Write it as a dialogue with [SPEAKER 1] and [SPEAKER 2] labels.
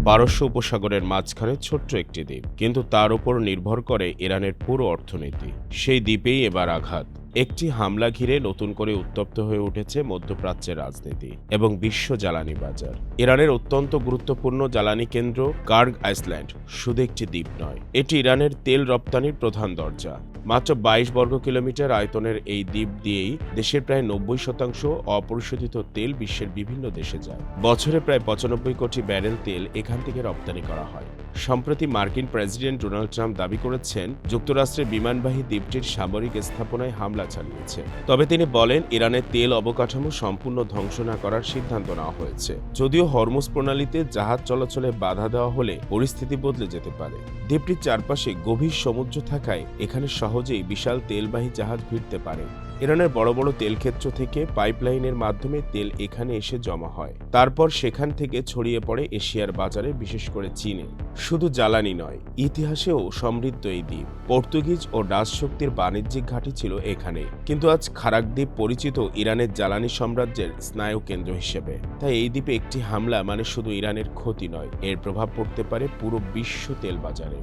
[SPEAKER 1] পারস্য উপসাগরের মাঝখানে ছোট্ট একটি দ্বীপ, কিন্তু তার উপর নির্ভর করে ইরানের পুরো অর্থনীতি। সেই দ্বীপেই এবার আঘাত। একটি হামলা ঘিরে নতুন করে উত্তপ্ত হয়ে উঠেছে মধ্যপ্রাচ্যের রাজনীতি এবং বিশ্ব জ্বালানি বাজার। ইরানের অত্যন্ত গুরুত্বপূর্ণ জ্বালানি কেন্দ্র কার্গ আইসল্যান্ড শুধু একটি দ্বীপ নয়, এটি ইরানের তেল রপ্তানির প্রধান দরজা। মাত্র ২২ বর্গ কিলোমিটার আয়তনের এই দ্বীপ দিয়েই দেশের প্রায় ৯০% অপরিশোধিত তেল বিশ্বের বিভিন্ন দেশে যায়। বছরে প্রায় ৯৫ কোটি ব্যারেল তেল এখান থেকে রপ্তানি করা হয়। সম্প্রতি মার্কিন প্রেসিডেন্ট ডোনাল্ড ট্রাম্প দাবি করেছেন যুক্তরাষ্ট্রের বিমানবাহী দ্বীপটির সামরিক স্থাপনায় হামলা চালিয়েছে। তবে তিনি বলেন ইরানের তেল অবকাঠামো সম্পূর্ণ ধ্বংস না করার সিদ্ধান্ত নেওয়া হয়েছে। যদিও হরমুজ প্রণালীতে জাহাজ চলাচলে বাধা দেওয়া হলে পরিস্থিতি বদলে যেতে পারে। দ্বীপটির চারপাশে গভীর সমুদ্র থাকায় এখানে সহজেই বিশাল তেলবাহী জাহাজ ভিড়তে পারে। ইরানের বড় বড় তেলক্ষেত্র থেকে পাইপলাইনের মাধ্যমে তেল এখানে এসে জমা হয়, তারপর সেখান থেকে ছড়িয়ে পড়ে এশিয়ার বাজারে, বিশেষ করে চীনে। শুধু জ্বালানি নয়, ইতিহাসেও সমৃদ্ধ এই দ্বীপ। পর্তুগিজ ও ডাচ শক্তির বাণিজ্যিক ঘাঁটি ছিল এখানে, কিন্তু আজ খারাক দ্বীপ পরিচিত ইরানের জ্বালানি সাম্রাজ্যের স্নায়ু কেন্দ্র হিসেবে। তাই এই দ্বীপে একটি হামলা মানে শুধু ইরানের ক্ষতি নয়, এর প্রভাব পড়তে পারে পুরো বিশ্ব তেল বাজারে।